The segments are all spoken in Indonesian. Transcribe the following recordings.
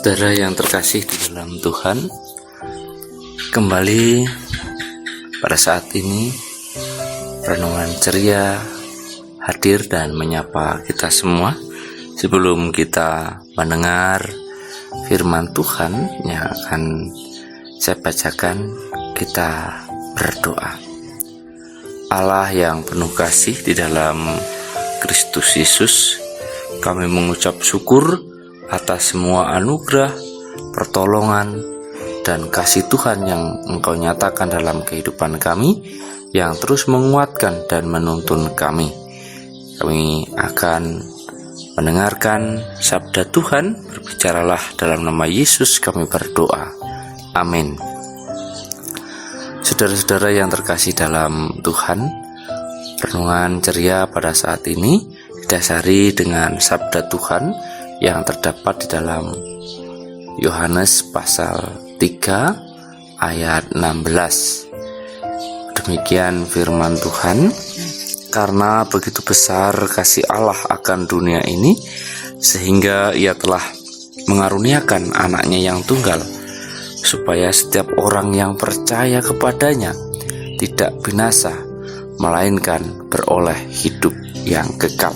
Saudara yang terkasih di dalam Tuhan, kembali pada saat ini renungan ceria hadir dan menyapa kita semua. Sebelum kita mendengar firman Tuhan yang akan saya bacakan, kita berdoa. Allah yang penuh kasih di dalam Kristus Yesus, kami mengucap syukur atas semua anugerah, pertolongan, dan kasih Tuhan yang Engkau nyatakan dalam kehidupan kami, yang terus menguatkan dan menuntun kami. Kami akan mendengarkan sabda Tuhan. Berbicaralah dalam nama Yesus kami berdoa. Amin. Saudara-saudara yang terkasih dalam Tuhan, renungan ceria pada saat ini didasari dengan sabda Tuhan yang terdapat di dalam Yohanes pasal 3 ayat 16. Demikian firman Tuhan, karena begitu besar kasih Allah akan dunia ini, sehingga Ia telah mengaruniakan anaknya yang tunggal, supaya setiap orang yang percaya kepadanya tidak binasa, melainkan beroleh hidup yang kekal.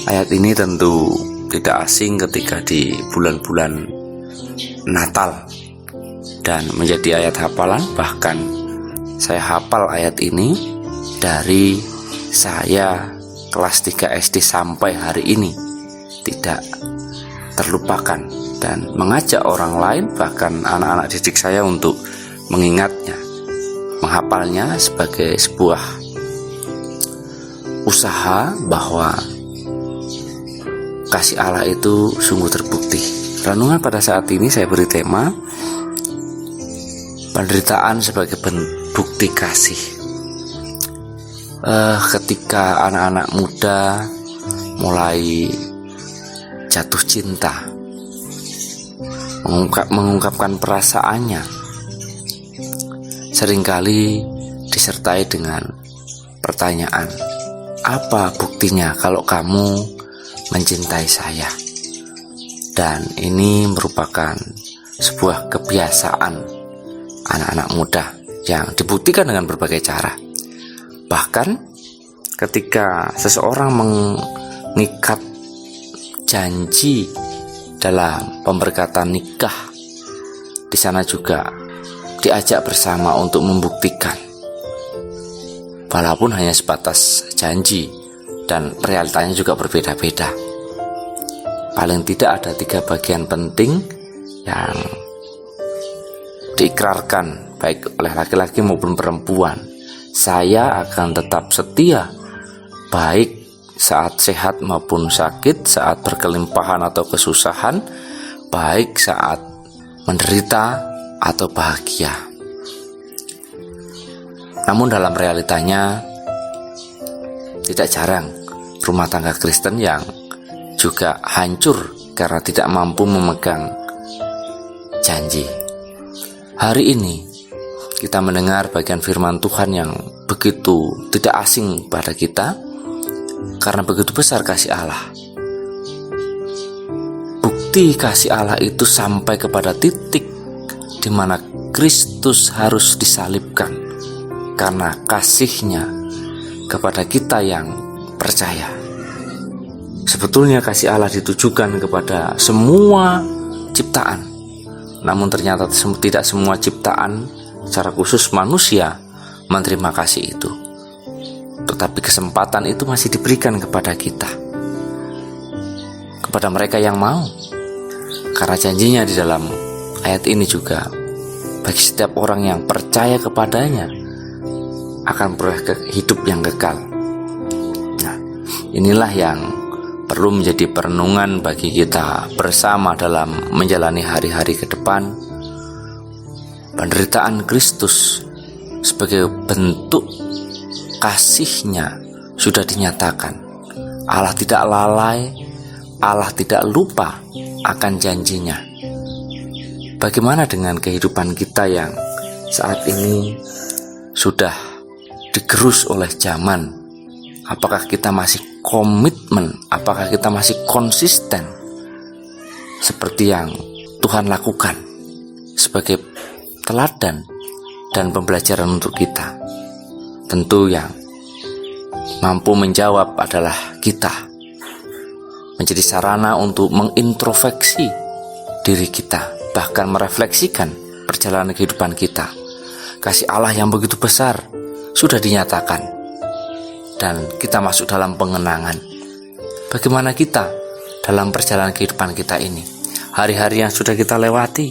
Ayat ini tentu tidak asing ketika di bulan-bulan Natal dan menjadi ayat hafalan. Bahkan saya hafal ayat ini dari saya kelas 3 SD sampai hari ini, tidak terlupakan, dan mengajak orang lain, bahkan anak-anak didik saya, untuk mengingatnya, menghafalnya sebagai sebuah usaha bahwa kasih Allah itu sungguh terbukti. Renungan pada saat ini saya beri tema penderitaan sebagai bukti kasih. Ketika anak-anak muda mulai jatuh cinta, mengungkapkan perasaannya, seringkali disertai dengan pertanyaan, apa buktinya kalau kamu mencintai saya? Dan ini merupakan sebuah kebiasaan anak-anak muda yang dibuktikan dengan berbagai cara. Bahkan ketika seseorang mengikat janji dalam pemberkatan nikah, di sana juga diajak bersama untuk membuktikan, walaupun hanya sebatas janji dan realitanya juga berbeda-beda. Paling tidak ada 3 bagian penting yang diikrarkan baik oleh laki-laki maupun perempuan. Saya akan tetap setia, baik saat sehat maupun sakit, saat berkelimpahan atau kesusahan, baik saat menderita atau bahagia. Namun dalam realitanya tidak jarang rumah tangga Kristen yang juga hancur karena tidak mampu memegang janji. Hari ini kita mendengar bagian firman Tuhan yang begitu tidak asing pada kita, karena begitu besar kasih Allah. Bukti kasih Allah itu sampai kepada titik di mana Kristus harus disalibkan karena kasih-Nya kepada kita yang percaya. Sebetulnya kasih Allah ditujukan kepada semua ciptaan, namun ternyata tidak semua ciptaan, secara khusus manusia, menerima kasih itu. Tetapi kesempatan itu masih diberikan kepada kita, kepada mereka yang mau, karena janjinya di dalam ayat ini juga, bagi setiap orang yang percaya kepadanya akan beroleh hidup yang kekal. Nah, inilah yang perlu menjadi perenungan bagi kita bersama dalam menjalani hari-hari ke depan. Penderitaan Kristus sebagai bentuk kasih-Nya sudah dinyatakan. Allah tidak lalai, Allah tidak lupa akan janjinya. Bagaimana dengan kehidupan kita yang saat ini sudah digerus oleh zaman? Apakah kita masih komitmen? Apakah kita masih konsisten seperti yang Tuhan lakukan sebagai teladan dan pembelajaran untuk kita. Tentu yang mampu menjawab adalah kita, menjadi sarana untuk mengintrospeksi diri kita, bahkan merefleksikan perjalanan kehidupan kita. Kasih Allah yang begitu besar sudah dinyatakan, dan kita masuk dalam pengenangan. Bagaimana kita dalam perjalanan kehidupan kita ini? Hari-hari yang sudah kita lewati,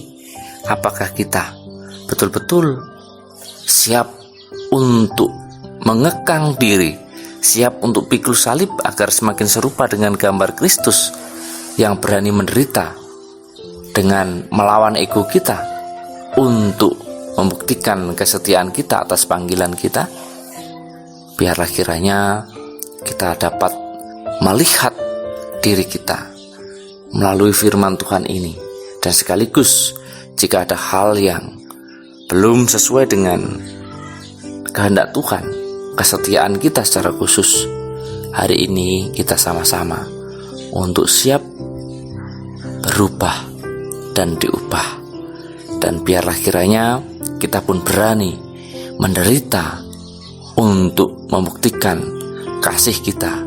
apakah kita betul-betul siap untuk mengekang diri, siap untuk pikul salib agar semakin serupa dengan gambar Kristus yang berani menderita dengan melawan ego kita untuk membuktikan kesetiaan kita atas panggilan kita? Biarlah kiranya kita dapat melihat diri kita melalui firman Tuhan ini, dan sekaligus jika ada hal yang belum sesuai dengan kehendak Tuhan, kesetiaan kita secara khusus, hari ini kita sama-sama untuk siap berubah dan diubah. Dan biarlah kiranya kita pun berani menderita untuk membuktikan kasih kita,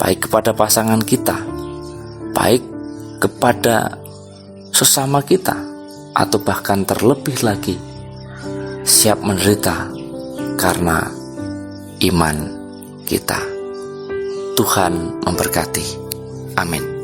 baik kepada pasangan kita, baik kepada sesama kita, atau bahkan terlebih lagi siap menderita karena iman kita. Tuhan memberkati. Amin.